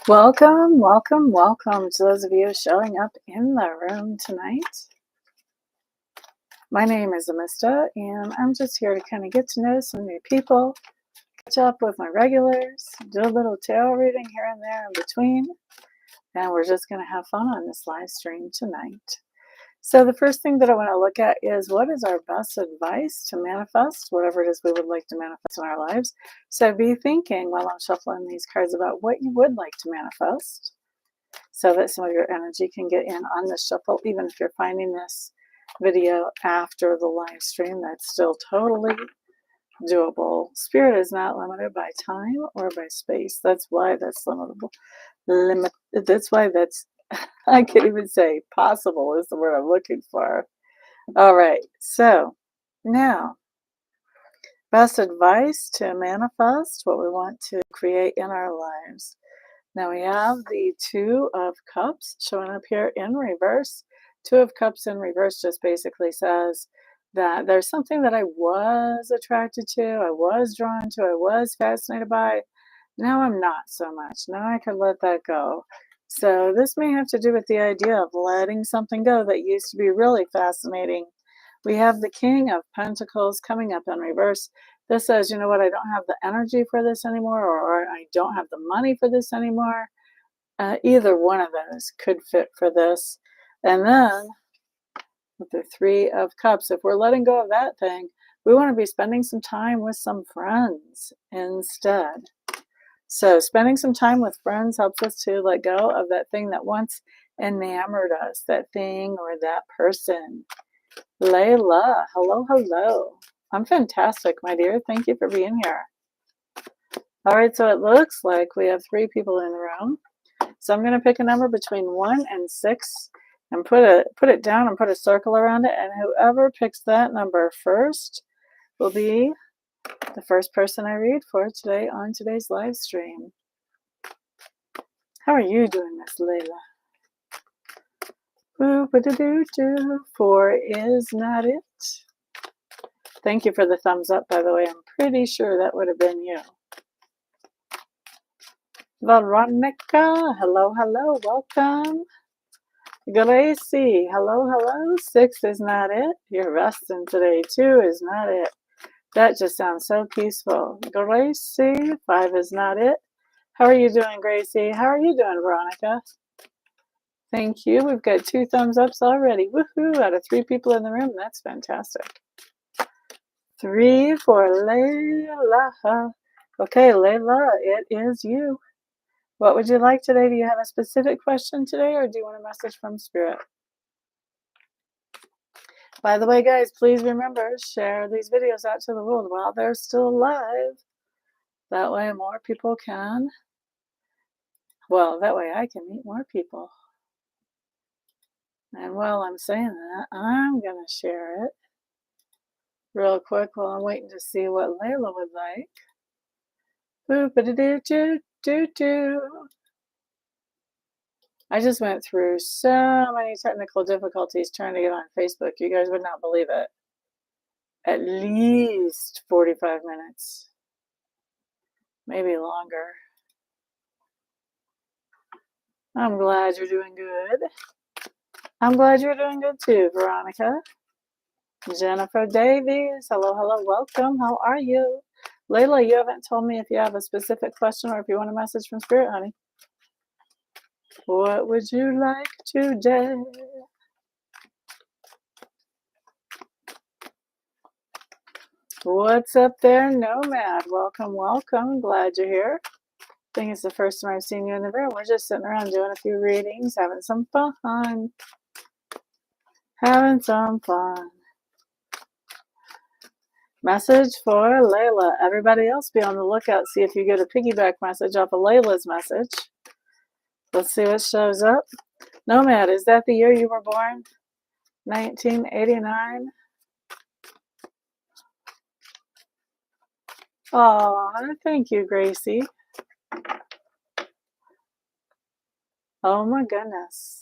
Welcome, welcome, welcome to those of you showing up in the room tonight. My name is Amista, and I'm just here to kind of get to know some new people, catch up with my regulars, do a little tarot reading here and there in between, and we're just going to have fun on this live stream tonight. So the first thing that I want to look at is what is our best advice to manifest whatever it is we would like to manifest in our lives. So be thinking while I'm shuffling these cards about what you would like to manifest so that some of your energy can get in on the shuffle. Even if you're finding this video after the live stream, that's still totally doable. Spirit is not limited by time or by space. That's why that's limitable. That's why that's I can't even say possible is the word I'm looking for. All right, so now, best advice to manifest what we want to create in our lives. Now we have the Two of Cups showing up here in reverse. Two of Cups in reverse just basically says that there's something that I was attracted to, I was drawn to, I was fascinated by. Now I'm not so much. Now I can let that go. So this may have to do with the idea of letting something go that used to be really fascinating. We have the King of Pentacles coming up in reverse. This says, you know what, I don't have the energy for this anymore, or I don't have the money for this anymore. Either one of those could fit for this. And then with the Three of Cups, if we're letting go of that thing, we want to be spending some time with some friends instead. So spending some time with friends helps us to let go of that thing that once enamored us, that thing or that person. Layla, hello, hello. I'm fantastic, my dear. Thank you for being here. All right, so it looks like we have 3 people in the room. So I'm going to pick a number between 1 and 6 and put it down and put a circle around it. And whoever picks that number first will be the first person I read for today on today's live stream. How are you doing, Miss Layla? 4 is not it. Thank you for the thumbs up, by the way. I'm pretty sure that would have been you. Veronica, hello, hello, welcome. Gracie, hello, hello. 6 is not it. You're resting today. 2 is not it. That just sounds so peaceful. Gracie, 5 is not it. How are you doing, Gracie? How are you doing, Veronica? Thank you. We've got 2 thumbs ups already. Woohoo! Out of 3 people in the room. That's fantastic. 3 for Layla. Okay, Layla, it is you. What would you like today? Do you have a specific question today, or do you want a message from Spirit? By the way, guys, please remember, share these videos out to the world while they're still live. That way more people can, well, that way I can meet more people. And while I'm saying that, I'm going to share it real quick while I'm waiting to see what Layla would like. Boop-a-da-doo-doo-doo-doo. I just went through so many technical difficulties trying to get on Facebook. You guys would not believe it. At least 45 minutes. Maybe longer. I'm glad you're doing good. I'm glad you're doing good too, Veronica. Jennifer Davies, hello, hello, welcome. How are you? Layla, you haven't told me if you have a specific question or if you want a message from Spirit, honey. What would you like today? What's up there, Nomad? Welcome, welcome. Glad you're here. I think it's the first time I've seen you in the room. We're just sitting around doing a few readings, having some fun. Having some fun. Message for Layla. Everybody else be on the lookout. See if you get a piggyback message off of Layla's message. Let's see what shows up. Nomad, is that the year you were born? 1989? Oh, thank you, Gracie. Oh my goodness.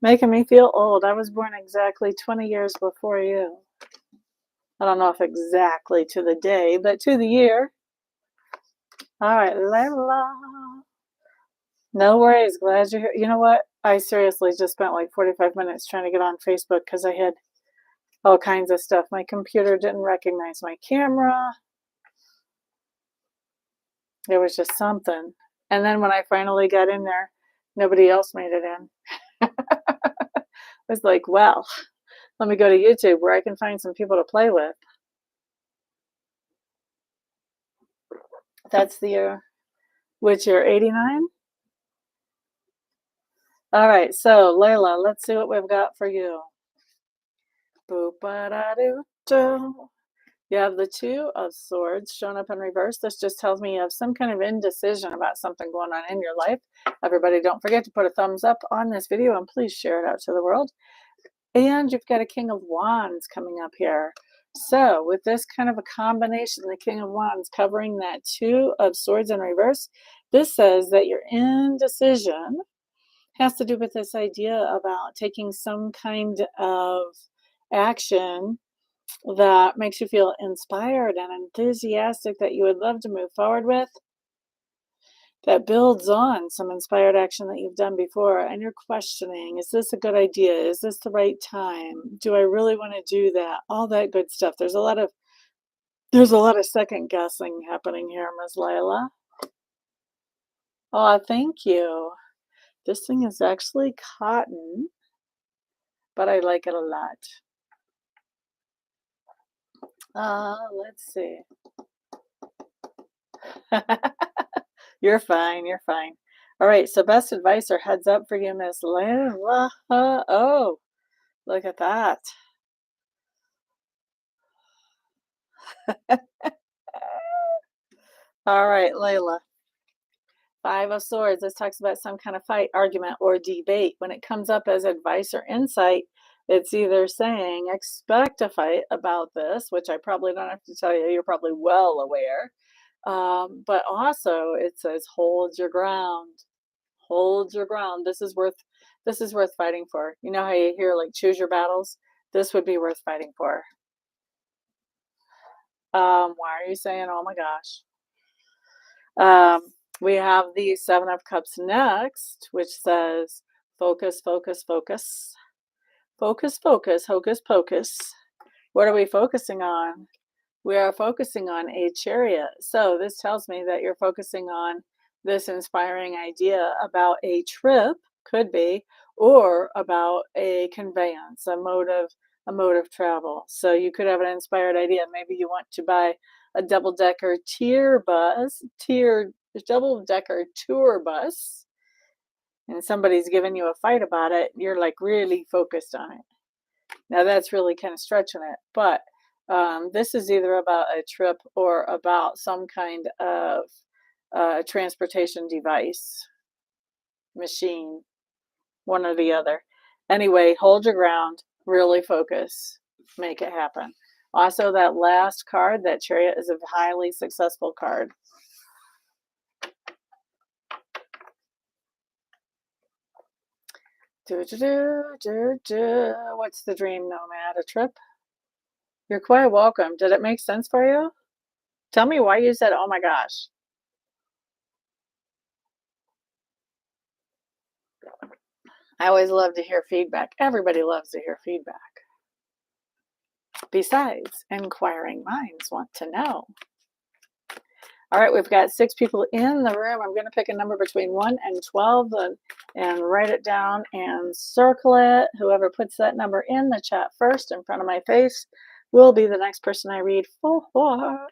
Making me feel old. I was born exactly 20 years before you. I don't know if exactly to the day, but to the year. All right, Layla. No worries. Glad you're here. You know what? I seriously just spent like 45 minutes trying to get on Facebook because I had all kinds of stuff. My computer didn't recognize my camera. There was just something. And then when I finally got in there, nobody else made it in. I was like, well, let me go to YouTube where I can find some people to play with. That's the year, which year, 89? All right, so Layla, let's see what we've got for you. Boop-a-da-doo-doo. You have the Two of Swords shown up in reverse. This just tells me you have some kind of indecision about something going on in your life. Everybody, don't forget to put a thumbs up on this video and please share it out to the world. And you've got a King of Wands coming up here. So with this kind of a combination, the King of Wands covering that Two of Swords in reverse, this says that your indecision has to do with this idea about taking some kind of action that makes you feel inspired and enthusiastic that you would love to move forward with, that builds on some inspired action that you've done before, and you're questioning, is this a good idea? Is this the right time? Do I really want to do that? All that good stuff. There's a lot of second guessing happening here, Ms. Layla. Oh, thank you. This thing is actually cotton, but I like it a lot. Let's see. You're fine, you're fine. All right, so best advice or heads up for you, Miss Layla. Oh, look at that. All right, Layla. Five of Swords. This talks about some kind of fight, argument, or debate. When it comes up as advice or insight, it's either saying, expect a fight about this, which I probably don't have to tell you, you're probably well aware. But also it says, hold your ground. Hold your ground. This is worth fighting for. You know how you hear like choose your battles? This would be worth fighting for. Why are you saying, oh my gosh? We have the Seven of Cups next, which says focus, focus, focus. Focus, focus, hocus pocus. What are we focusing on? We are focusing on a chariot. So this tells me that you're focusing on this inspiring idea about a trip, could be, or about a conveyance, a mode of travel. So you could have an inspired idea. Maybe you want to buy a double-decker double-decker tour bus, and somebody's giving you a fight about it. You're like really focused on it. Now that's really kind of stretching it, but this is either about a trip or about some kind of transportation device, machine, one or the other. Anyway, hold your ground, really focus, make it happen. Also, that last card, that Chariot, is a highly successful card. What's the dream nomad? A trip? You're quite welcome. Did it make sense for you? Tell me why you said, oh my gosh. I always love to hear feedback. Everybody loves to hear feedback. Besides, inquiring minds want to know. All right, we've got 6 people in the room. I'm going to pick a number between 1 and 12 and write it down and circle it. Whoever puts that number in the chat first in front of my face will be the next person I read for.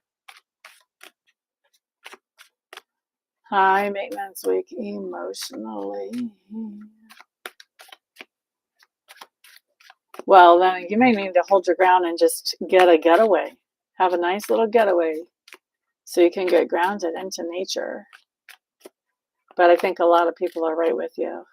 High maintenance week emotionally. Well, then you may need to hold your ground and just get a getaway. Have a nice little getaway so you can get grounded into nature. But I think a lot of people are right with you.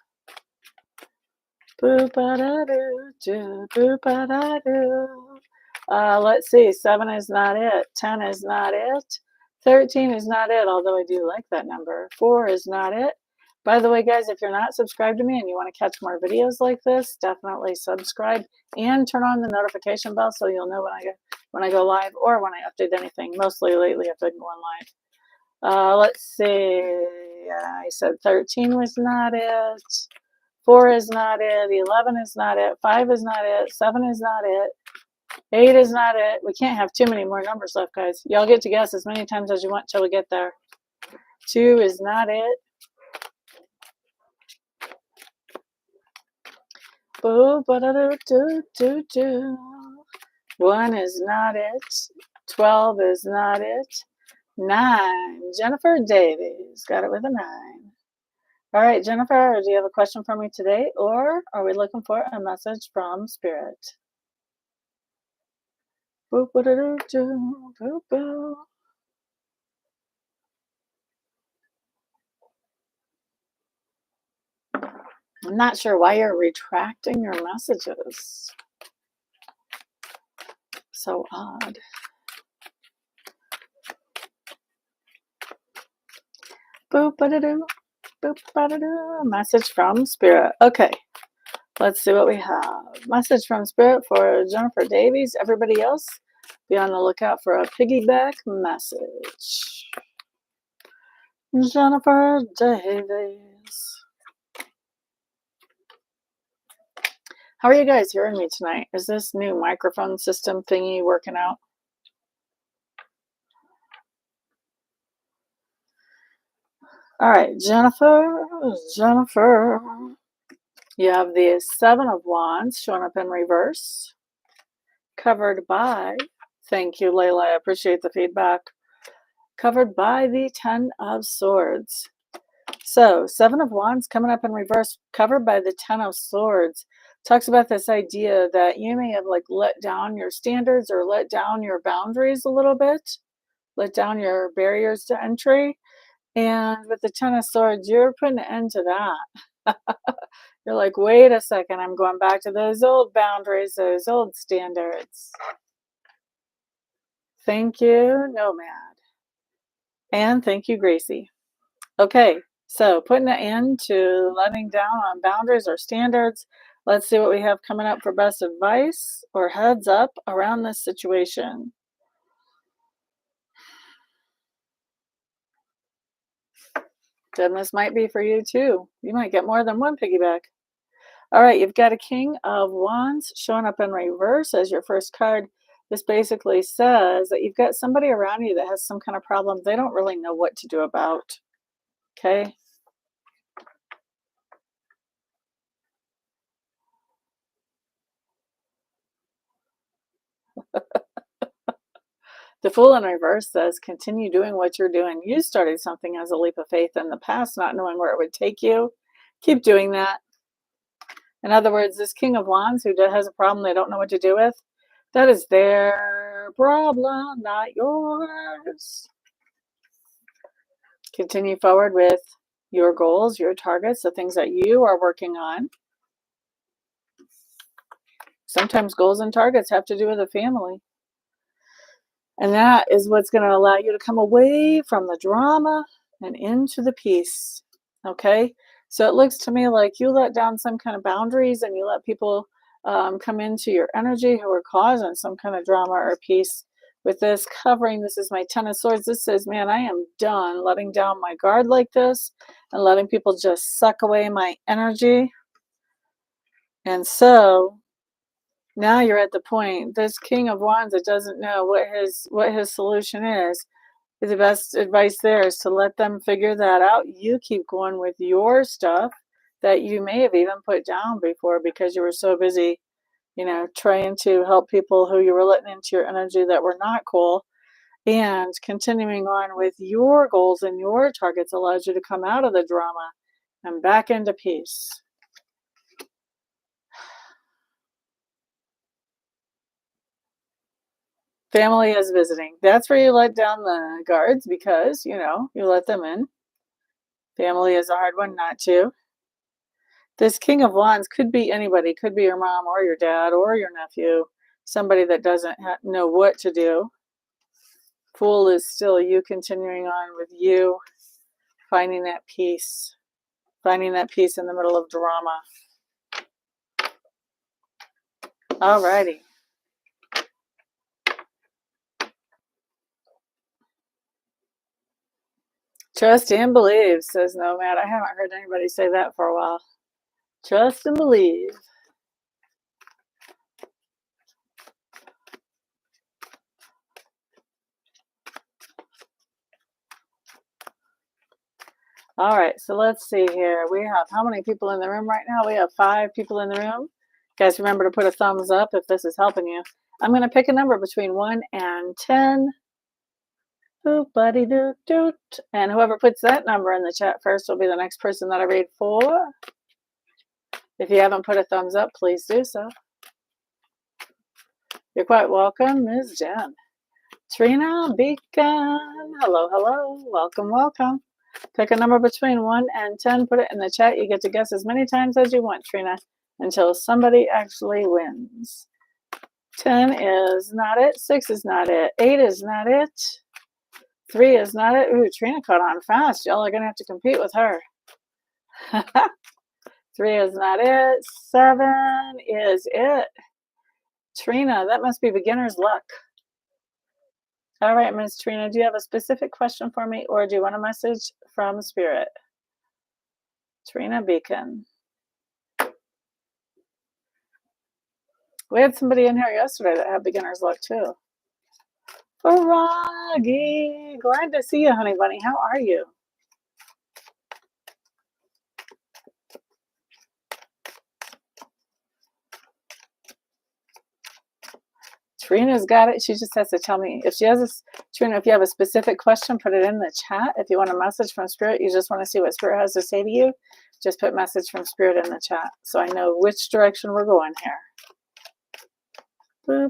Let's see, 7 is not it. 10 is not it. 13 is not it, although I do like that number. 4 is not it. By the way, guys, if you're not subscribed to me and you want to catch more videos like this, definitely subscribe and turn on the notification bell so you'll know when I go live or when I update anything. Mostly lately I've been going live. Let's see. I said 13 was not it. 4 is not it. 11 is not it. 5 is not it. 7 is not it. 8 is not it. We can't have too many more numbers left, guys. Y'all get to guess as many times as you want till we get there. 2 is not it. Boo, ba da do do do do. 1 is not it. 12 is not it. 9. Jennifer Davies got it with a 9. All right, Jennifer, do you have a question for me today, or are we looking for a message from Spirit? Boo, ba da do do, boo, boo. I'm not sure why you're retracting your messages. So odd. Boop ba da doo, boop ba da doo. Message from Spirit. Okay, let's see what we have. Message from Spirit for Jennifer Davies. Everybody else, be on the lookout for a piggyback message. Jennifer Davies. How are you guys hearing me tonight? Is this new microphone system thingy working out? All right, Jennifer. You have the 7 of Wands showing up in reverse, covered by, thank you, Layla, I appreciate the feedback, covered by the 10 of Swords. So 7 of Wands coming up in reverse, covered by the 10 of Swords, talks about this idea that you may have like let down your standards or let down your boundaries a little bit, let down your barriers to entry. And with the 10 of Swords, you're putting an end to that. You're like, wait a second, I'm going back to those old boundaries, those old standards. Thank you, Nomad. And thank you, Gracie. Okay, so putting an end to letting down on boundaries or standards. Let's see what we have coming up for best advice or heads up around this situation. Then this might be for you too. You might get more than one piggyback. All right, you've got a King of Wands showing up in reverse as your first card. This basically says that you've got somebody around you that has some kind of problem they don't really know what to do about. Okay. The Fool in reverse says, continue doing what you're doing. You started something as a leap of faith in the past, not knowing where it would take you. Keep doing that. In other words, this King of Wands who has a problem they don't know what to do with, that is their problem, not yours. Continue forward with your goals, your targets, the things that you are working on. Sometimes goals and targets have to do with a family. And that is what's going to allow you to come away from the drama and into the peace. Okay? So it looks to me like you let down some kind of boundaries and you let people come into your energy who are causing some kind of drama or peace. With this covering, this is my 10 of Swords. This says, man, I am done letting down my guard like this and letting people just suck away my energy. And so now you're at the point, this King of Wands that doesn't know what his solution is, the best advice there is to let them figure that out. You keep going with your stuff that you may have even put down before because you were so busy, trying to help people who you were letting into your energy that were not cool. And continuing on with your goals and your targets allows you to come out of the drama and back into peace. Family is visiting. That's where you let down the guards because, you let them in. Family is a hard one not to. This King of Wands could be anybody. Could be your mom or your dad or your nephew. Somebody that doesn't know what to do. Fool is still you continuing on with you. Finding that peace. Finding that peace in the middle of drama. Alrighty. Trust and believe, says Nomad. I haven't heard anybody say that for a while. Trust and believe. All right, so let's see here. We have how many people in the room right now? We have 5 people in the room. Guys, remember to put a thumbs up if this is helping you. I'm going to pick a number between 1 and 10. Boop, buddy, doot, doot. And whoever puts that number in the chat first will be the next person that I read for. If you haven't put a thumbs up, please do so. You're quite welcome, Ms. Jen. Trina Beacon. Hello, hello. Welcome, welcome. Pick a number between 1 and 10. Put it in the chat. You get to guess as many times as you want, Trina, until somebody actually wins. 10 is not it. 6 is not it. 8 is not it. 3 is not it. Ooh, Trina caught on fast. Y'all are going to have to compete with her. 3 is not it. 7 is it. Trina, that must be beginner's luck. All right, Miss Trina, do you have a specific question for me, or do you want a message from Spirit? Trina Beacon. We had somebody in here yesterday that had beginner's luck too. Froggy, glad to see you, honey bunny. How are you? Trina's got it. She just has to tell me if she has a Trina. If you have a specific question, put it in the chat. If you want a message from Spirit, you just want to see what Spirit has to say to you, just put message from Spirit in the chat so I know which direction we're going here. I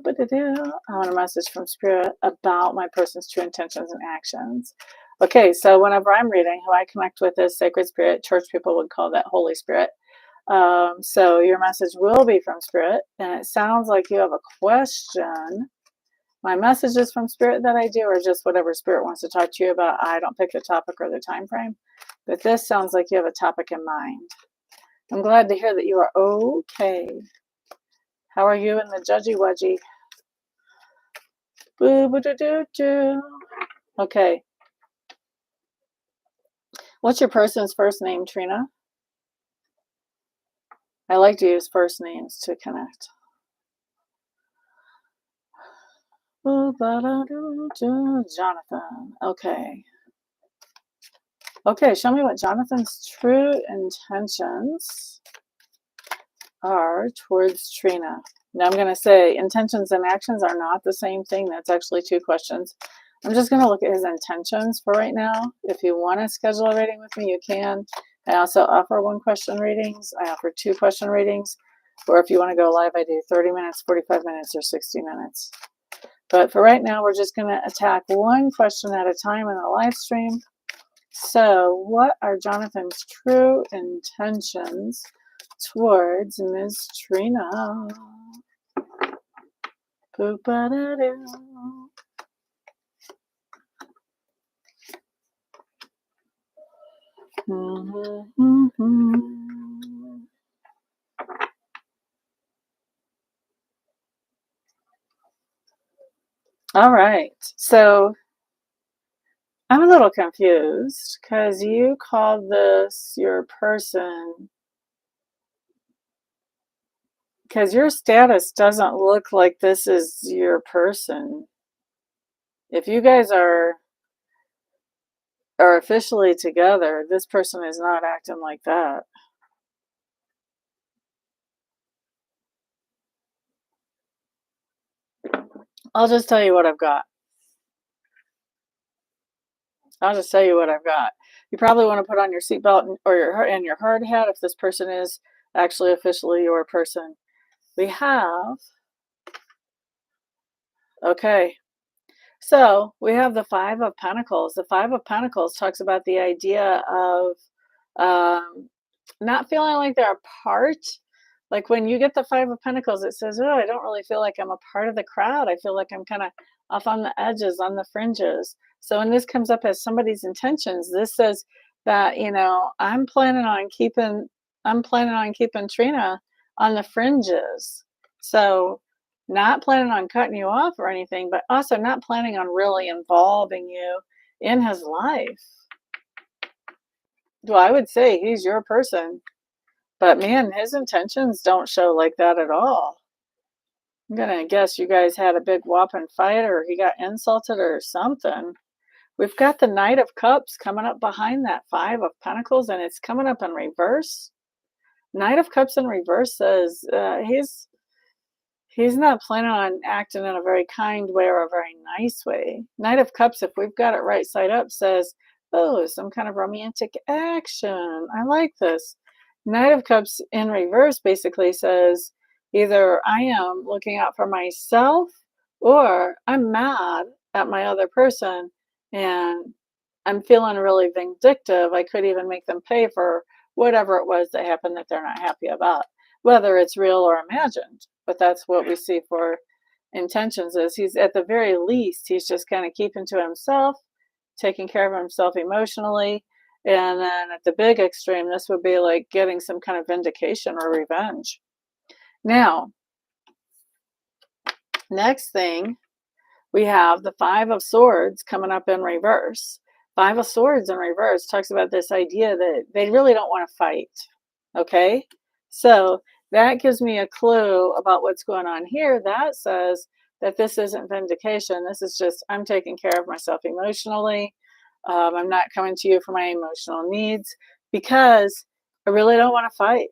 want a message from Spirit about my person's true intentions and actions. Okay, so whenever I'm reading, who I connect with is Sacred Spirit. Church people would call that Holy Spirit. So your message will be from Spirit, and it sounds like you have a question. My messages from Spirit that I do are just whatever Spirit wants to talk to you about. I don't pick the topic or the time frame, but this sounds like you have a topic in mind. I'm glad to hear that you are okay. How are you in the judgy wudgy? Boo-boo-doo-doo-doo. Okay. What's your person's first name, Trina? I like to use first names to connect. Jonathan. Okay. Okay, show me what Jonathan's true intentions are towards Trina. Now I'm going to say intentions and actions are not the same thing. That's actually 2 questions. I'm just going to look at his intentions for right now. If you want to schedule a reading with me, you can. I also offer 1-question readings. I offer 2-question readings. Or if you want to go live, I do 30 minutes, 45 minutes, or 60 minutes. But for right now, we're just going to attack 1 question at a time in the live stream. So what are Jonathan's true intentions towards Ms. Trina? Boop-a-da-doo. All right, so I'm a little confused because you called this your person, because your status doesn't look like this is your person. If you guys are officially together, this person is not acting like that. I'll just tell you what I've got. You probably want to put on your seatbelt or your hard hat if this person is actually officially your person. We have, okay, so we have the 5 of Pentacles. The 5 of Pentacles talks about the idea of not feeling like they're a part. Like when you get the 5 of Pentacles, it says, oh, I don't really feel like I'm a part of the crowd. I feel like I'm kind of off on the edges, on the fringes. So when this comes up as somebody's intentions, this says that, you know, I'm planning on keeping Trina on the fringes. So not planning on cutting you off or anything, but also not planning on really involving you in his life. Well, I would say he's your person, but man, his intentions don't show like that at all. I'm gonna guess you guys had a big whopping fight or he got insulted or something. We've got the Knight of Cups coming up behind that Five of Pentacles, and it's coming up in reverse. Knight of Cups in reverse says he's not planning on acting in a very kind way or a very nice way. Knight of Cups, if we've got it right side up, says, oh, some kind of romantic action. I like this. Knight of Cups in reverse basically says either I am looking out for myself or I'm mad at my other person and I'm feeling really vindictive. I could even make them pay for whatever it was that happened that they're not happy about, whether it's real or imagined. But that's what we see for intentions is he's at the very least, he's just kind of keeping to himself, taking care of himself emotionally. And then at the big extreme, this would be like getting some kind of vindication or revenge. Now, next thing, we have the Five of Swords coming up in reverse. Five of Swords in reverse talks about this idea that they really don't want to fight. Okay? So that gives me a clue about what's going on here. That says that this isn't vindication. This is just, I'm taking care of myself emotionally. I'm not coming to you for my emotional needs because I really don't want to fight.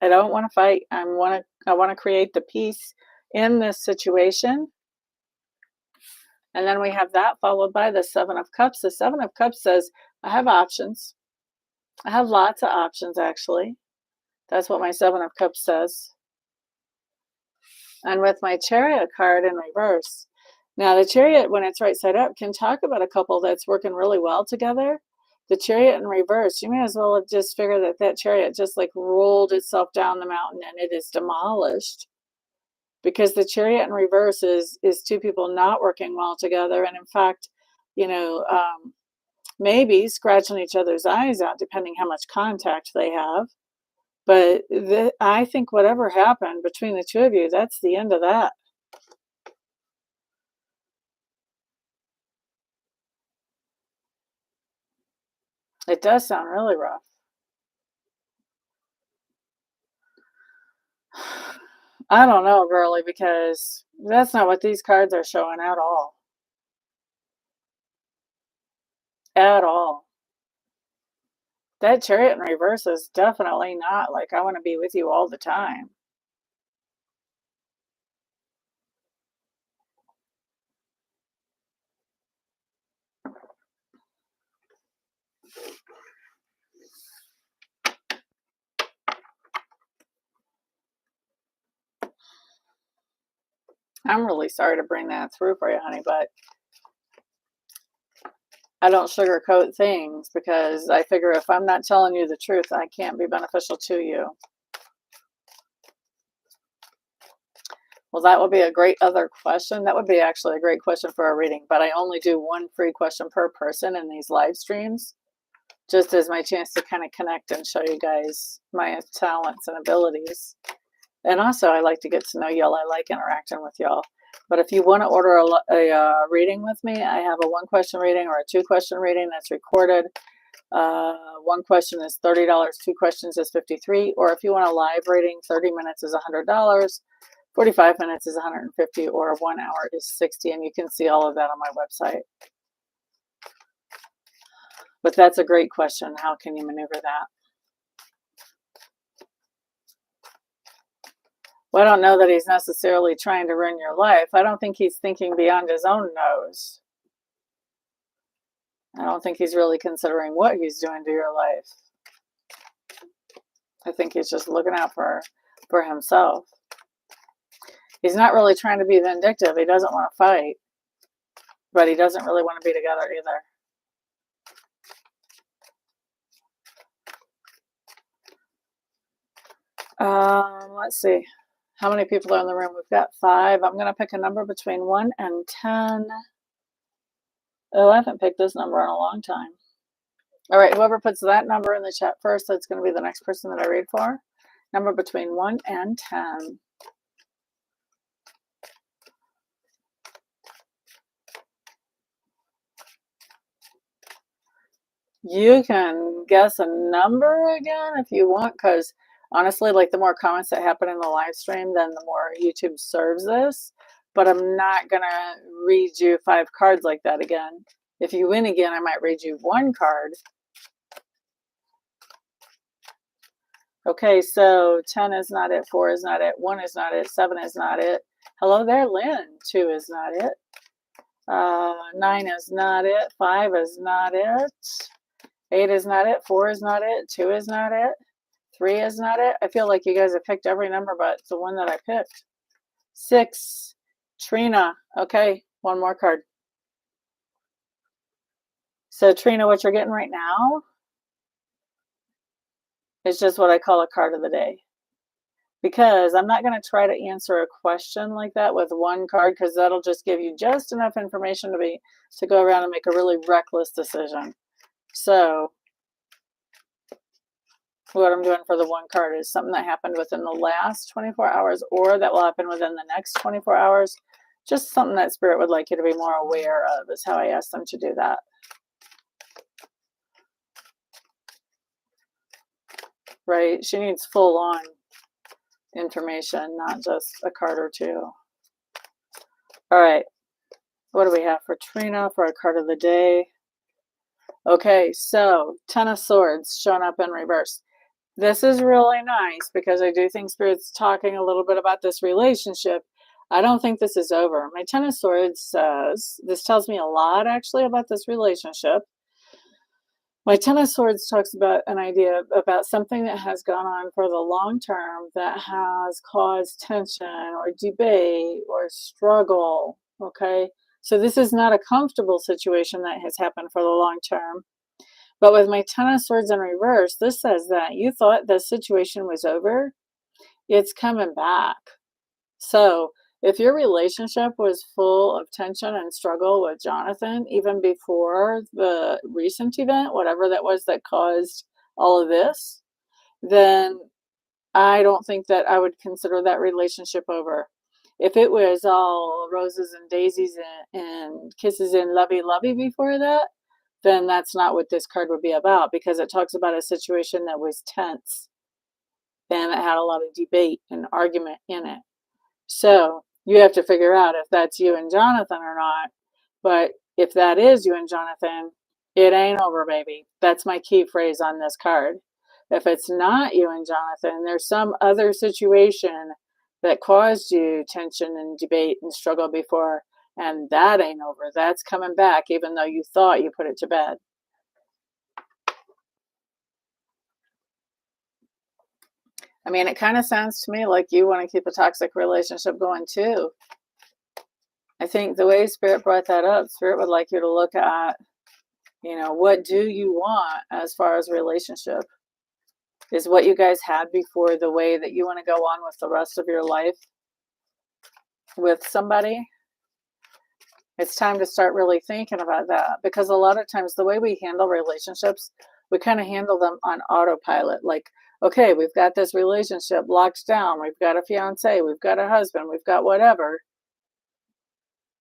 I don't want to fight. I want to create the peace in this situation. And then we have that followed by the Seven of Cups. The Seven of Cups says, I have options. I have lots of options, actually. That's what my Seven of Cups says. And with my Chariot card in reverse. Now, the Chariot, when it's right side up, can talk about a couple that's working really well together. The Chariot in reverse, you may as well have just figured that that Chariot just like rolled itself down the mountain and it is demolished. Because the Chariot in reverse is two people not working well together. And in fact, you know, maybe scratching each other's eyes out, depending how much contact they have. But I think whatever happened between the two of you, that's the end of that. It does sound really rough. I don't know, girly, because that's not what these cards are showing at all. At all. That Chariot in reverse is definitely not like, I want to be with you all the time. I'm really sorry to bring that through for you, honey, but I don't sugarcoat things because I figure if I'm not telling you the truth, I can't be beneficial to you. Well, that would be a great other question. That would be actually a great question for a reading, but I only do one free question per person in these live streams, just as my chance to kind of connect and show you guys my talents and abilities. And also, I like to get to know y'all. I like interacting with y'all. But if you want to order a reading with me, I have a 1-question reading or a 2-question reading that's recorded. 1 question is $30, 2 questions is $53. Or if you want a live reading, 30 minutes is $100, 45 minutes is $150, or 1 hour is $60. And you can see all of that on my website. But that's a great question. How can you maneuver that? Well, I don't know that he's necessarily trying to ruin your life. I don't think he's thinking beyond his own nose. I don't think he's really considering what he's doing to your life. I think he's just looking out for himself. He's not really trying to be vindictive. He doesn't want to fight, but he doesn't really want to be together either. Let's see. How many people are in the room? We've got 5. I'm going to pick a number between 1 and 10. Oh, I haven't picked this number in a long time. All right, whoever puts that number in the chat first, that's going to be the next person that I read for. Number between 1 and 10. You can guess a number again if you want, because honestly, like the more comments that happen in the live stream, then the more YouTube serves this. But I'm not gonna read you 5 cards like that again. If you win again, I might read you 1 card. Okay, so 10 is not it, 4 is not it, 1 is not it, 7 is not it. Hello there, Lynn. 2 is not it. 9 is not it. 5 is not it. 8 is not it. 4 is not it. 2 is not it. 3 is not it. I feel like you guys have picked every number but the one that I picked. 6, Trina. Okay, 1 more card. So Trina, what you're getting right now is just what I call a card of the day. Because I'm not going to try to answer a question like that with 1 card, because that'll just give you just enough information to go around and make a really reckless decision. So what I'm doing for the 1 card is something that happened within the last 24 hours or that will happen within the next 24 hours. Just something that Spirit would like you to be more aware of is how I asked them to do that. Right? She needs full on information, not just a card or 2. All right. What do we have for Trina for a card of the day? Okay, so 10 of Swords showing up in reverse. This is really nice because I do think Spirit's talking a little bit about this relationship. I don't think this is over. My 10 of Swords says, this tells me a lot actually about this relationship. My 10 of Swords talks about an idea about something that has gone on for the long term that has caused tension or debate or struggle, okay? So this is not a comfortable situation that has happened for the long term. But with my 10 of Swords in reverse, this says that you thought the situation was over. It's coming back. So if your relationship was full of tension and struggle with Jonathan, even before the recent event, whatever that was that caused all of this, then I don't think that I would consider that relationship over. If it was all roses and daisies and kisses and lovey-lovey before that, then that's not what this card would be about, because it talks about a situation that was tense and it had a lot of debate and argument in it. So you have to figure out if that's you and Jonathan or not. But if that is you and Jonathan, it ain't over, baby. That's my key phrase on this card. If it's not you and Jonathan, there's some other situation that caused you tension and debate and struggle before, and that ain't over. That's coming back, even though you thought you put it to bed. I mean, it kind of sounds to me like you want to keep a toxic relationship going too. I think the way Spirit brought that up, Spirit would like you to look at, what do you want as far as relationship? Is what you guys had before the way that you want to go on with the rest of your life with somebody? It's time to start really thinking about that, because a lot of times the way we handle relationships, we kind of handle them on autopilot. Like, okay, we've got this relationship locked down. We've got a fiance, we've got a husband, we've got whatever.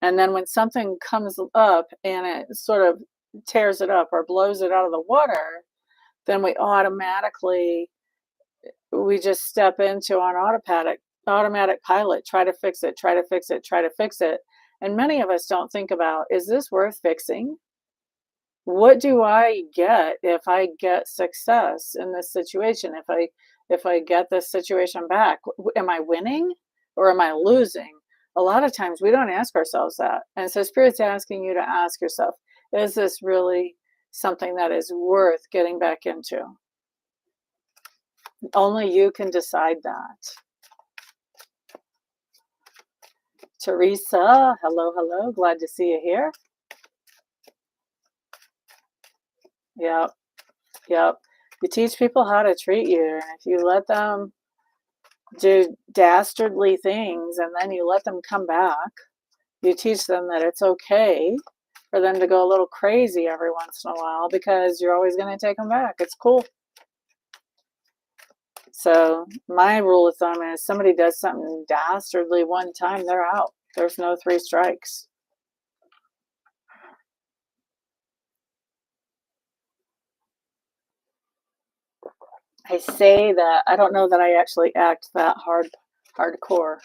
And then when something comes up and it sort of tears it up or blows it out of the water, then we just step into an automatic pilot, try to fix it, try to fix it, try to fix it. And many of us don't think about, is this worth fixing? What do I get if I get success in this situation? If I get this situation back, am I winning or am I losing? A lot of times we don't ask ourselves that. And so Spirit's asking you to ask yourself, is this really something that is worth getting back into? Only you can decide that. Teresa, hello. Glad to see you here. Yep. You teach people how to treat you. And if you let them do dastardly things and then you let them come back, you teach them that it's okay for them to go a little crazy every once in a while, because you're always going to take them back. It's cool. So my rule of thumb is somebody does something dastardly one time, they're out. There's no 3 strikes. I say that, I don't know that I actually act that hardcore,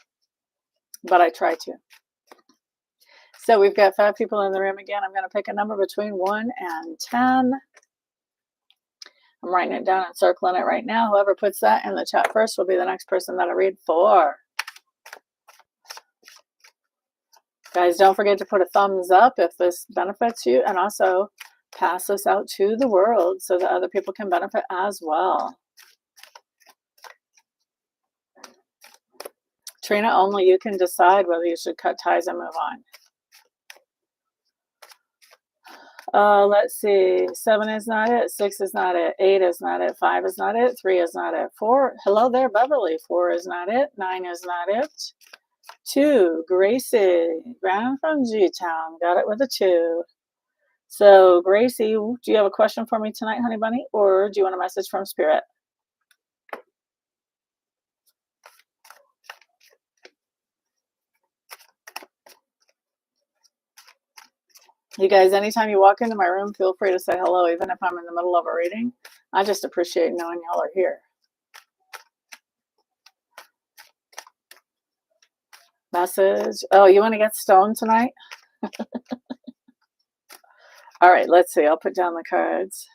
but I try to. So we've got 5 people in the room again. I'm going to pick a number between 1 and 10. I'm writing it down and circling it right now. Whoever puts that in the chat first will be the next person that I read for. Guys, don't forget to put a thumbs up if this benefits you, and also pass this out to the world so that other people can benefit as well. Trina, only you can decide whether you should cut ties and move on. Let's see. 7 is not it. 6 is not it. 8 is not it. 5 is not it. 3 is not it. 4. Hello there, Beverly. 4 is not it. 9 is not it. 2. Gracie. Ground from G-Town. Got it with a 2. So, Gracie, do you have a question for me tonight, honey bunny? Or do you want a message from Spirit? You guys, anytime you walk into my room, feel free to say hello, even if I'm in the middle of a reading. I just appreciate knowing y'all are here. Message. Oh, you want to get stoned tonight? All right, let's see. I'll put down the cards.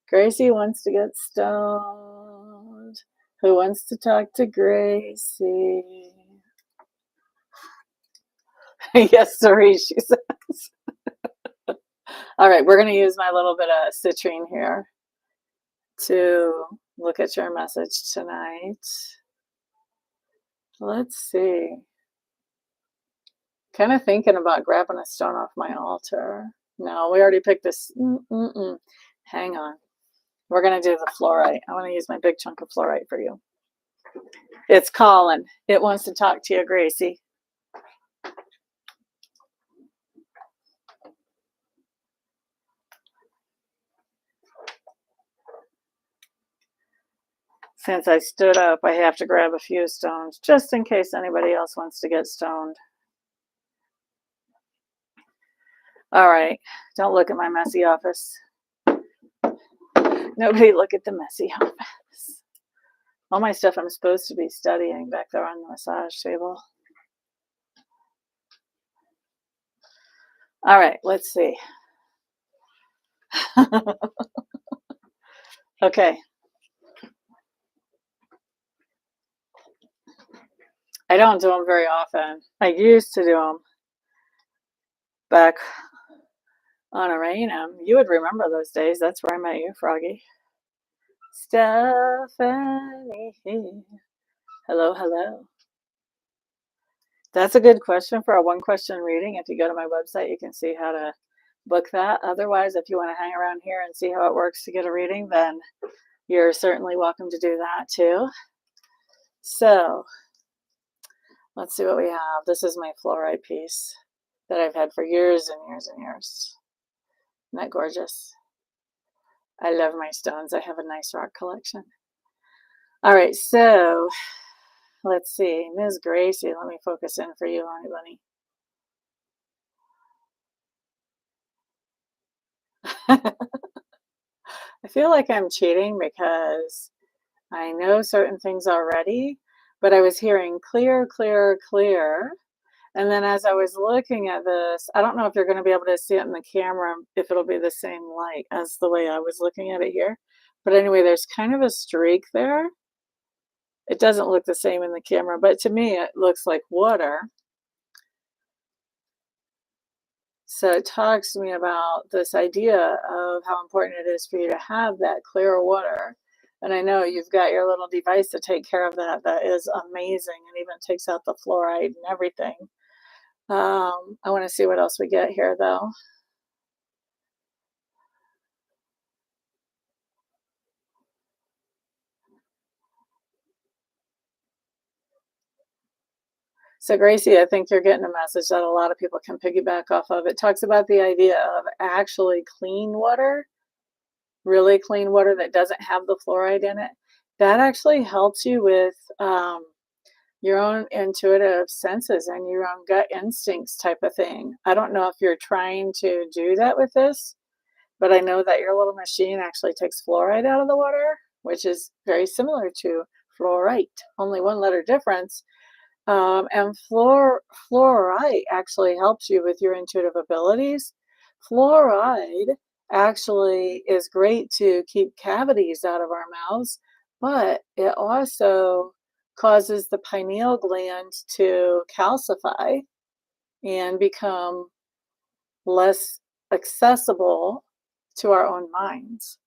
Gracie wants to get stoned. Who wants to talk to Gracie? Yes, sorry, she says. All right, we're going to use my little bit of citrine here to look at your message tonight. Let's see. Kind of thinking about grabbing a stone off my altar. No, we already picked this. Hang on. We're going to do the fluorite. I want to use my big chunk of fluorite for you. It's calling. It wants to talk to you, Gracie. Since I stood up, I have to grab a few stones, just in case anybody else wants to get stoned. All right, don't look at my messy office. Nobody look at the messy office. All my stuff I'm supposed to be studying back there on the massage table. All right, let's see. Okay. I don't do them very often. I used to do them back on Arena. You would remember those days. That's where I met you, Froggy. Stephanie. Hello, hello. That's a good question for a one-question reading. If you go to my website, you can see how to book that. Otherwise, if you want to hang around here and see how it works to get a reading, then you're certainly welcome to do that too. So let's see what we have. This is my fluorite piece that I've had for years and years and years. Isn't that gorgeous? I love my stones. I have a nice rock collection. All right, so let's see. Ms. Gracie, let me focus in for you, honey bunny. I feel like I'm cheating because I know certain things already, but I was hearing clear, clear, clear. And then as I was looking at this, I don't know if you're going to be able to see it in the camera, if it'll be the same light as the way I was looking at it here. But anyway, there's kind of a streak there. It doesn't look the same in the camera, but to me, it looks like water. So it talks to me about this idea of how important it is for you to have that clear water. And I know you've got your little device to take care of that. That is amazing. And even takes out the fluoride and everything. I want to see what else we get here, though. So Gracie, I think you're getting a message that a lot of people can piggyback off of. It talks about the idea of actually clean water, really clean water that doesn't have the fluoride in it. That actually helps you with your own intuitive senses and your own gut instincts type of thing. I don't know if you're trying to do that with this, but I know that your little machine actually takes fluoride out of the water. which is very similar to fluorite, only one letter difference. And fluorite actually helps you with your intuitive abilities. Fluoride actually is great to keep cavities out of our mouths, but it also causes the pineal gland to calcify and become less accessible to our own minds.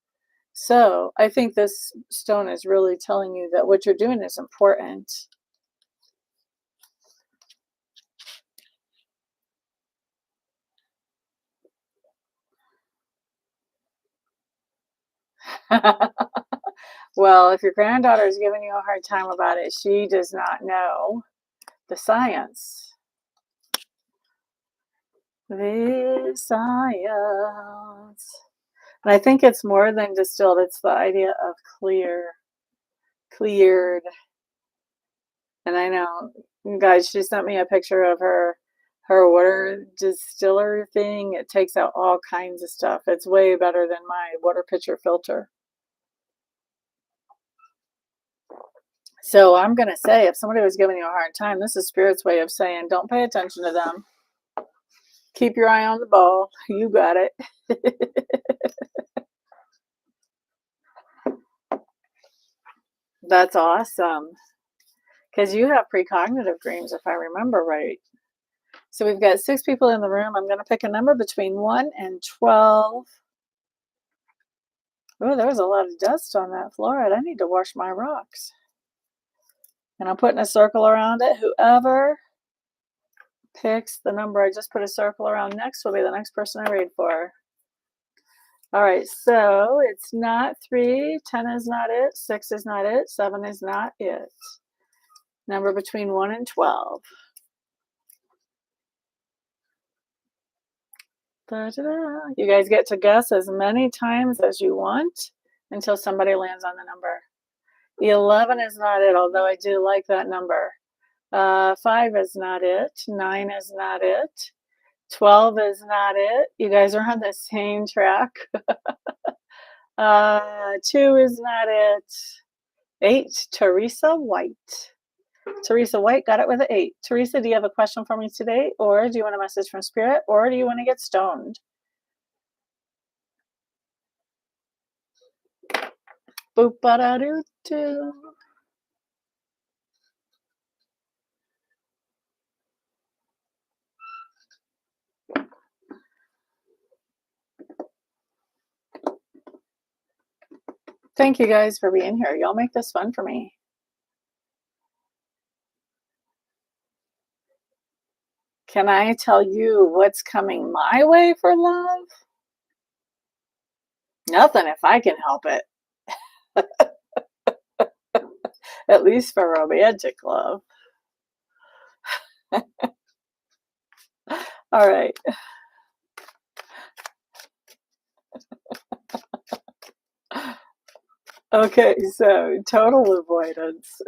So I think this stone is really telling you that what you're doing is important. Well, if your granddaughter is giving you a hard time about it, she does not know the science. The science. And I think it's more than distilled, it's the idea of cleared. And I know, guys, she sent me a picture of her water distiller thing. It takes out all kinds of stuff. It's way better than my water pitcher filter. So I'm going to say, if somebody was giving you a hard time, this is Spirit's way of saying, don't pay attention to them. Keep your eye on the ball. You got it. That's awesome. Because you have precognitive dreams, if I remember right. So we've got 6 people in the room. I'm going to pick a number between 1 and 12. Oh, there was a lot of dust on that fluoride. I need to wash my rocks. And I'm putting a circle around it. Whoever picks the number I just put a circle around next will be the next person I read for. All right, so it's not 3, 10 is not it, 6 is not it, 7 is not it. Number between 1 and 12. Da-da-da. You guys get to guess as many times as you want until somebody lands on the number. 11 is not it, although I do like that number. 5 is not it. 9 is not it. 12 is not it. You guys are on the same track. 2 is not it. 8, Teresa White. Teresa White got it with an 8. Teresa, do you have a question for me today? Or do you want a message from Spirit? Or do you want to get stoned? Boop-ba-da-doo-doo. Thank you guys for being here. Y'all make this fun for me. Can I tell you what's coming my way for love? Nothing if I can help it. At least for romantic love. All right. Okay, so total avoidance.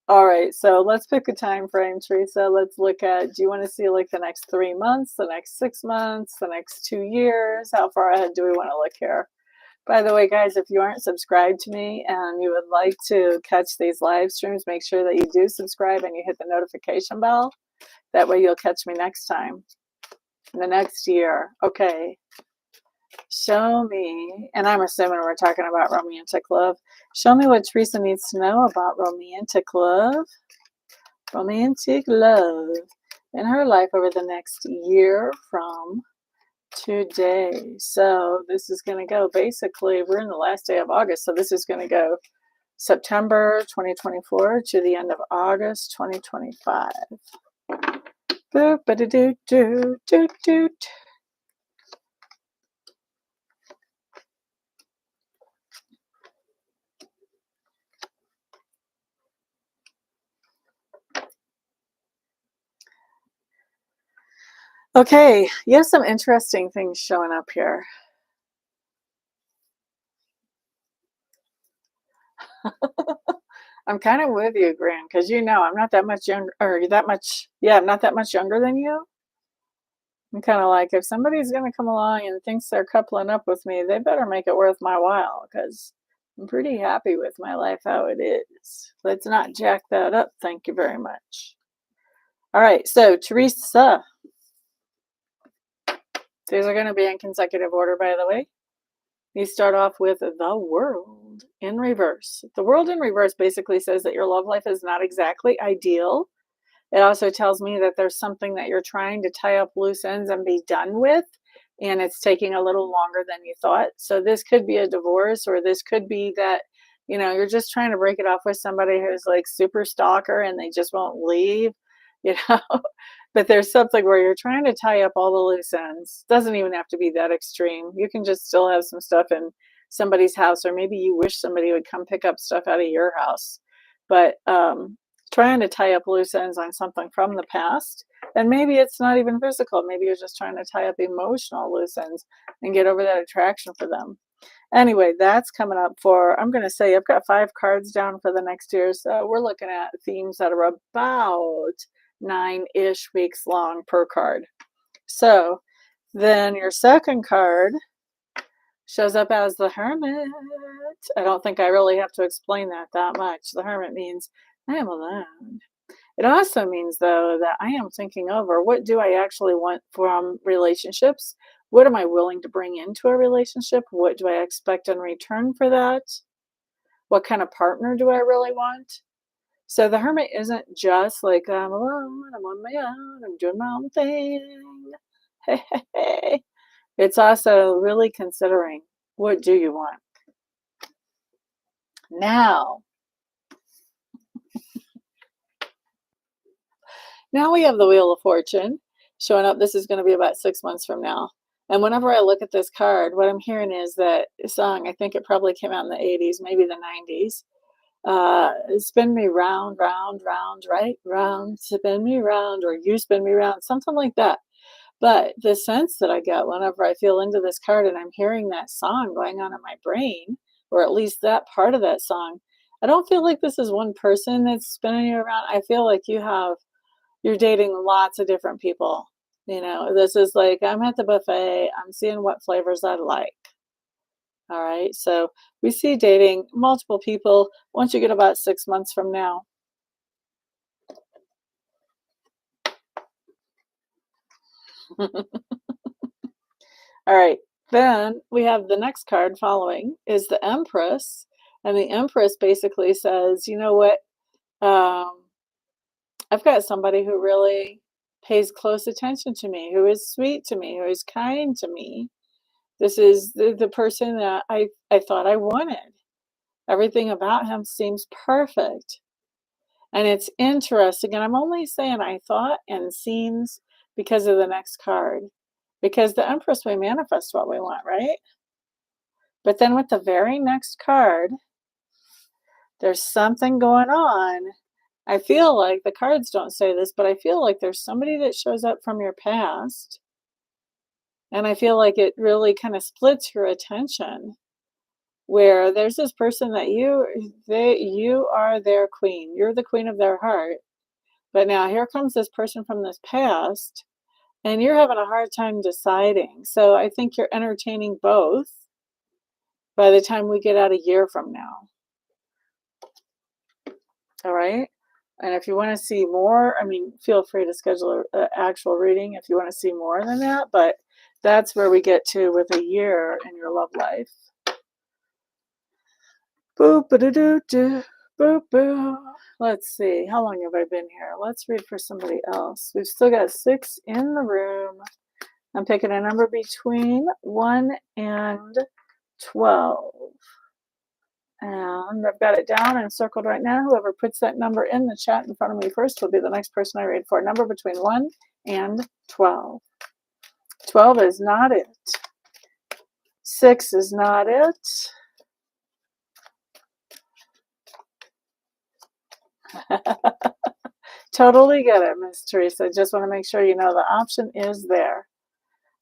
All right, so let's pick a time frame, Teresa. Let's look at, do you want to see like the next 3 months, the next 6 months, the next 2 years? How far ahead do we want to look here? By the way, guys, if you aren't subscribed to me and you would like to catch these live streams, make sure that you do subscribe and you hit the notification bell. That way you'll catch me next time, in the next year. Okay. Show me, and I'm assuming we're talking about romantic love. Show me what Teresa needs to know about romantic love. Romantic love in her life over the next year from today. So this is going to go, basically, we're in the last day of August, so this is going to go September 2024 to the end of August 2025. Boop, ba-da-doo-doo-doo-doo. Okay, you have some interesting things showing up here. I'm kind of with you, Grant, because you know I'm not that much younger, or that much, yeah, I'm not that much younger than you. I'm kind of like, if somebody's going to come along and thinks they're coupling up with me, they better make it worth my while because I'm pretty happy with my life how it is. Let's not jack that up. Thank you very much. All right. So, Teresa, these are going to be in consecutive order, by the way. You start off with the world in reverse. The world in reverse basically says that your love life is not exactly ideal. It also tells me that there's something that you're trying to tie up loose ends and be done with, and it's taking a little longer than you thought. So this could be a divorce, or this could be that, you're just trying to break it off with somebody who's like super stalker and they just won't leave, you know. But there's something where you're trying to tie up all the loose ends. Doesn't even have to be that extreme. You can just still have some stuff in somebody's house, or maybe you wish somebody would come pick up stuff out of your house. But trying to tie up loose ends on something from the past. And maybe it's not even physical. Maybe you're just trying to tie up emotional loose ends and get over that attraction for them. Anyway, that's coming up for, I'm going to say, I've got 5 cards down for the next year. So we're looking at themes that are about 9-ish weeks long per card. So then your second card shows up as the Hermit. I don't think I really have to explain that much. The Hermit means I am alone. It also means, though, that I am thinking over what do I actually want from relationships? What am I willing to bring into a relationship? What do I expect in return for that? What kind of partner do I really want? So the Hermit isn't just like, I'm alone, I'm on my own, I'm doing my own thing. Hey, hey, hey. It's also really considering, what do you want? Now we have the Wheel of Fortune showing up. This is going to be about 6 months from now. And whenever I look at this card, what I'm hearing is that song, I think it probably came out in the 80s, maybe the 90s. Spin me round, round, round, right round, spin me round, or you spin me round, something like that. But the sense that I get whenever I feel into this card and I'm hearing that song going on in my brain, or at least that part of that song, I don't feel like this is one person that's spinning you around. I feel like you're dating lots of different people. This is like, I'm at the buffet, I'm seeing what flavors I like. All right. So we see dating multiple people once you get about 6 months from now. All right. Then we have the next card following is the Empress. And the Empress basically says, you know what? I've got somebody who really pays close attention to me, who is sweet to me, who is kind to me. This is the person that I thought I wanted. Everything about him seems perfect. And it's interesting. And I'm only saying I thought and seems because of the next card. Because the Empress, we manifest what we want, right? But then with the very next card, there's something going on. I feel like the cards don't say this, but I feel like there's somebody that shows up from your past. And I feel like it really kind of splits your attention, where there's this person that you are their queen. You're the queen of their heart. But now here comes this person from this past, and you're having a hard time deciding. So I think you're entertaining both by the time we get out a year from now. All right. And if you want to see more, I mean, feel free to schedule an actual reading if you want to see more than that. But that's where we get to with a year in your love life. Boop, ba-da-doo, doo, boop, boo. Let's see. How long have I been here? Let's read for somebody else. We've still got 6 in the room. I'm picking a number between 1 and 12. And I've got it down and circled right now. Whoever puts that number in the chat in front of me first will be the next person I read for. Number between 1 and 12. 12 is not it. 6 is not it. Totally get it, Miss Teresa. Just want to make sure you know the option is there.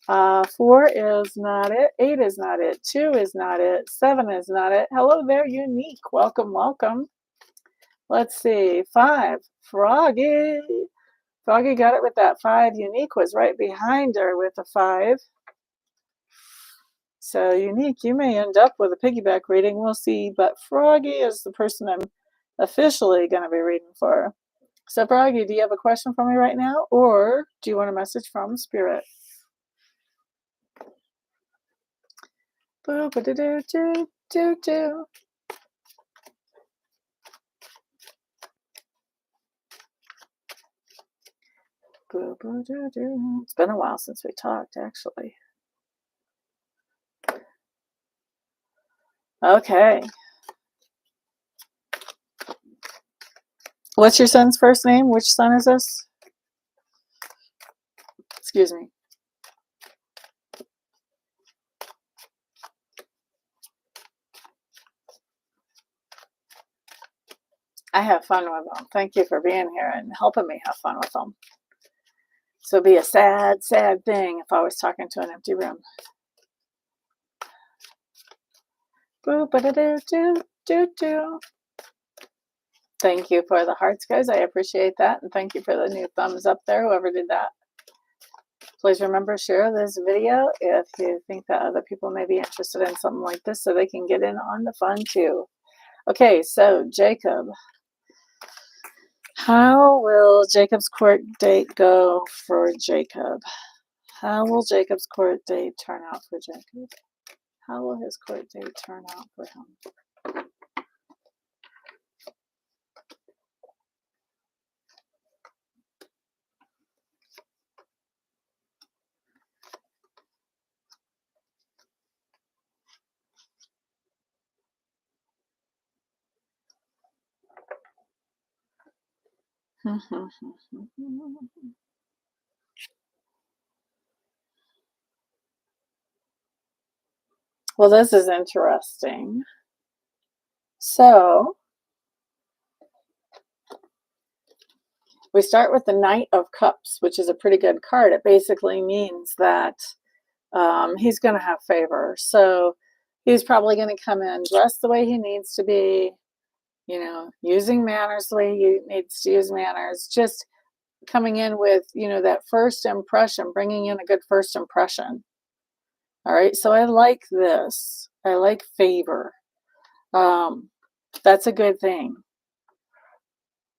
4 is not it. 8 is not it. 2 is not it. 7 is not it. Hello there, Unique. Welcome, welcome. Let's see. 5, Froggy. Froggy got it with that 5. Unique was right behind her with a 5. So Unique, you may end up with a piggyback reading. We'll see. But Froggy is the person I'm officially going to be reading for. So Froggy, do you have a question for me right now? Or do you want a message from Spirit? Boo, ba do do do do do. Boo, boo, do, do. It's been a while since we talked, actually. Okay. What's your son's first name? Which son is this? Excuse me. I have fun with them. Thank you for being here and helping me have fun with them. So it'd be a sad, sad thing if I was talking to an empty room. Boo, ba da do do do do. Thank you for the hearts, guys. I appreciate that. And thank you for the new thumbs up there, whoever did that. Please remember, share this video if you think that other people may be interested in something like this so they can get in on the fun too. Okay, so Jacob. How will Jacob's court date go for Jacob? How will Jacob's court date turn out for Jacob? How will his court date turn out for him? Well, this is interesting. So we start with the Knight of Cups, which is a pretty good card. It basically means that he's going to have favor. So he's probably going to come in dressed the way he needs to be, you know, using manners the way he needs to use manners, just coming in with, you know, that first impression, bringing in a good first impression. All right, so I like this. I like favor. That's a good thing.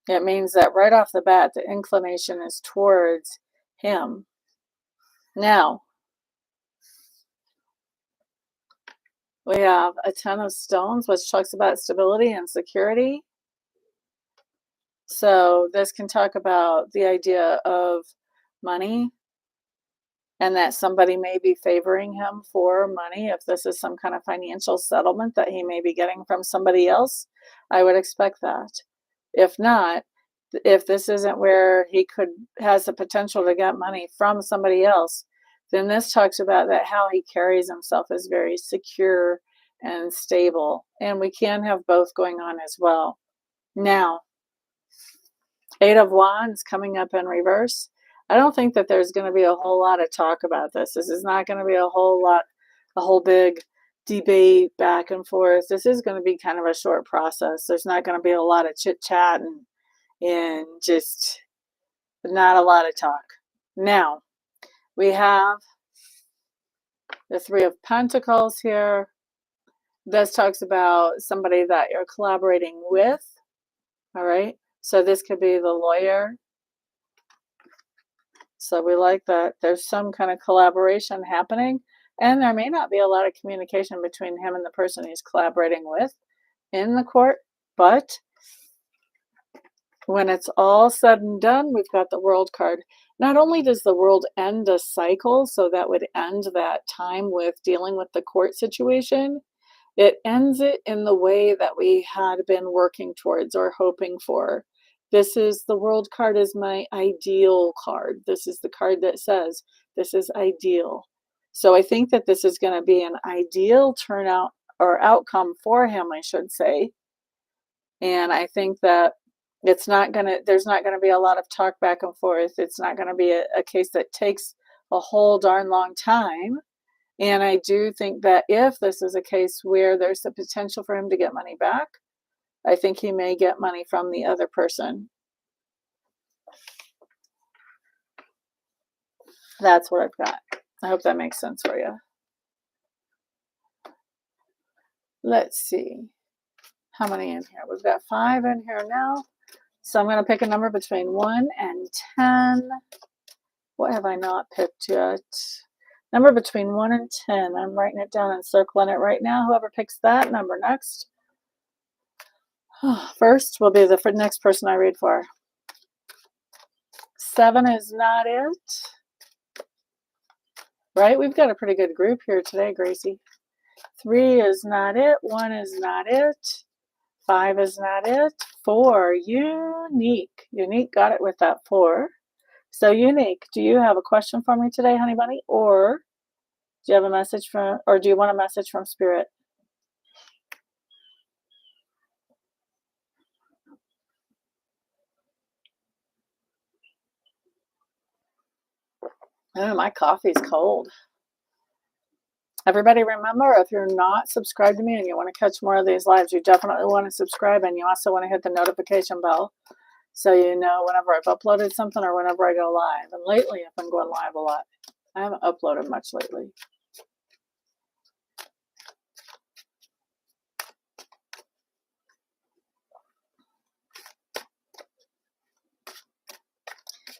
It means that right off the bat, the inclination is towards him. Now, we have a Ten of Stones, which talks about stability and security. So this can talk about the idea of money and that somebody may be favoring him for money. If this is some kind of financial settlement that he may be getting from somebody else, I would expect that. If not, if this isn't where he has the potential to get money from somebody else, then this talks about that how he carries himself is very secure and stable. And we can have both going on as well. Now, 8 of Wands coming up in reverse. I don't think that there's going to be a whole lot of talk about this. This is not going to be a whole big debate back and forth. This is going to be kind of a short process. There's not going to be a lot of chit chat and just not a lot of talk. Now, we have the 3 of Pentacles here. This talks about somebody that you're collaborating with. All right. So this could be the lawyer. So we like that there's some kind of collaboration happening. And there may not be a lot of communication between him and the person he's collaborating with in the court. But when it's all said and done, we've got the World card. Not only does the World end a cycle, so that would end that time with dealing with the court situation, it ends it in the way that we had been working towards or hoping for. This is the World card is my ideal card. This is the card that says this is ideal. So I think that this is going to be an ideal turnout or outcome for him, I should say. And I think that there's not going to be a lot of talk back and forth. It's not going to be a case that takes a whole darn long time. And I do think that if this is a case where there's the potential for him to get money back, I think he may get money from the other person. That's what I've got. I hope that makes sense for you. Let's see. How many in here? We've got 5 in here now. So I'm going to pick a number between 1 and 10. What have I not picked yet? Number between 1 and 10. I'm writing it down and circling it right now. Whoever picks that number next. First will be the next person I read for. 7 is not it. Right? We've got a pretty good group here today, Gracie. 3 is not it. 1 is not it. 5 is not it. 4, unique. Unique got it with that 4. So unique, do you have a question for me today, honey bunny? Or do you have a message from, or do you want a message from Spirit? Oh, my coffee's cold. Everybody remember, if you're not subscribed to me and you want to catch more of these lives, you definitely want to subscribe, and you also want to hit the notification bell so you know whenever I've uploaded something or whenever I go live. And lately, I've been going live a lot. I haven't uploaded much lately.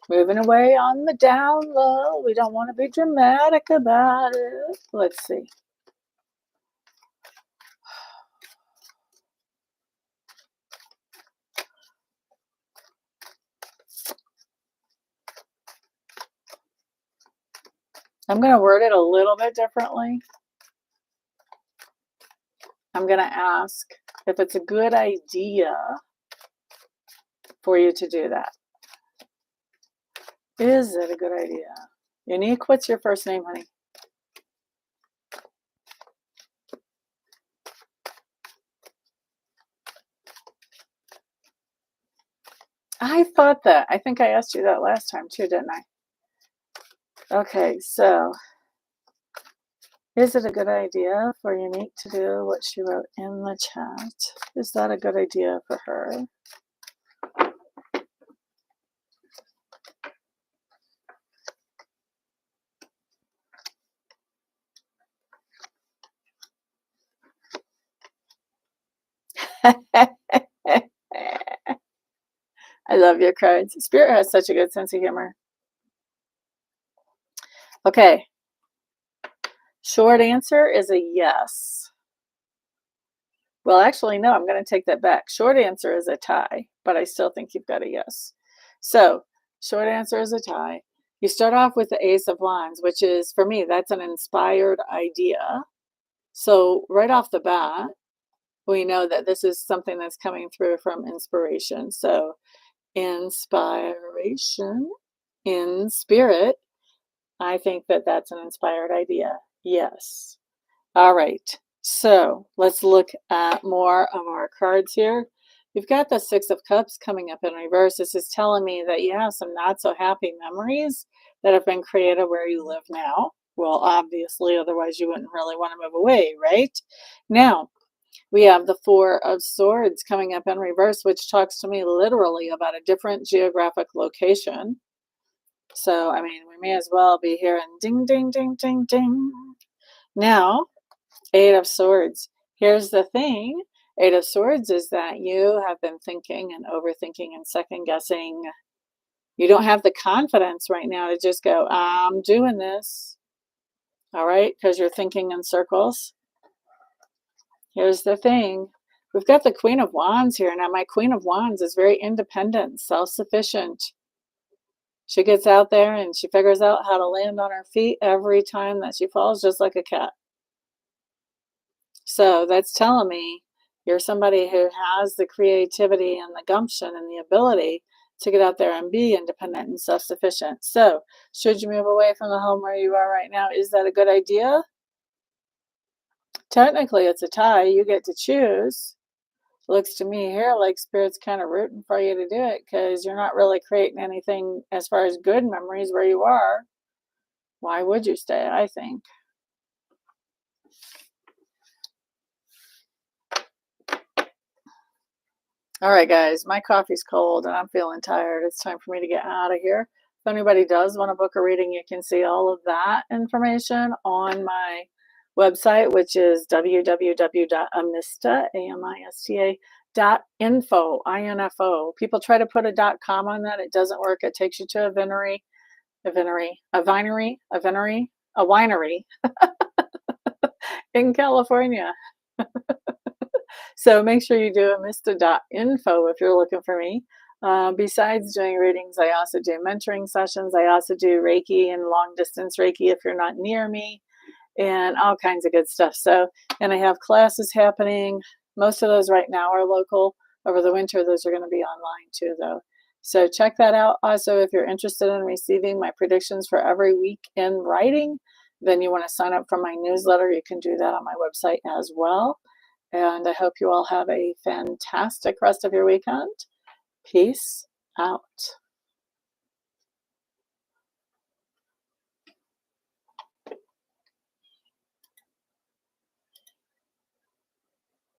Moving away on the down low. We don't want to be dramatic about it. Let's see. I'm going to word it a little bit differently. I'm going to ask if it's a good idea for you to do that. Is it a good idea? Unique, what's your first name, honey? I thought that. I think I asked you that last time too, didn't I? Okay, so is it a good idea for Unique to do what she wrote in the chat? Is that a good idea for her? I love your cards. Spirit has such a good sense of humor. Okay. Short answer is a yes. Well, actually, no, I'm going to take that back. Short answer is a tie, but I still think you've got a yes. So, short answer is a tie. You start off with the Ace of Wands, which is, for me, that's an inspired idea. So, right off the bat, we know that this is something that's coming through from inspiration. So, inspiration in spirit, I think that that's an inspired idea. Yes. All right. So let's look at more of our cards here. You've got the 6 of Cups coming up in reverse. This is telling me that you have some not so happy memories that have been created where you live now. Well, obviously, otherwise you wouldn't really want to move away, right? Now, we have the 4 of Swords coming up in reverse, which talks to me literally about a different geographic location. So, I mean, we may as well be here in ding, ding, ding, ding, ding. Now, 8 of Swords. Here's the thing. 8 of Swords is that you have been thinking and overthinking and second guessing. You don't have the confidence right now to just go, I'm doing this. All right, because you're thinking in circles. Here's the thing. We've got the Queen of Wands here. Now, my Queen of Wands is very independent, self-sufficient. She gets out there and she figures out how to land on her feet every time that she falls, just like a cat. So that's telling me you're somebody who has the creativity and the gumption and the ability to get out there and be independent and self-sufficient. So should you move away from the home where you are right now, is that a good idea? Technically, it's a tie. You get to choose. Looks to me here like Spirit's kind of rooting for you to do it because you're not really creating anything as far as good memories where you are. Why would you stay, I think? All right, guys, my coffee's cold and I'm feeling tired. It's time for me to get out of here. If anybody does want to book a reading, you can see all of that information on my website, which is www.amista.info, I-N-F-O. People try to put a .com on that. It doesn't work. It takes you to a winery in California. So make sure you do amista.info if you're looking for me. Besides doing readings, I also do mentoring sessions. I also do Reiki and long distance Reiki if you're not near me, and all kinds of good stuff. So, and I have classes happening. Most of those right now are local. Over the winter, those are going to be online too, though. So check that out. Also, if you're interested in receiving my predictions for every week in writing, then you want to sign up for my newsletter. You can do that on my website as well. And I hope you all have a fantastic rest of your weekend. Peace out.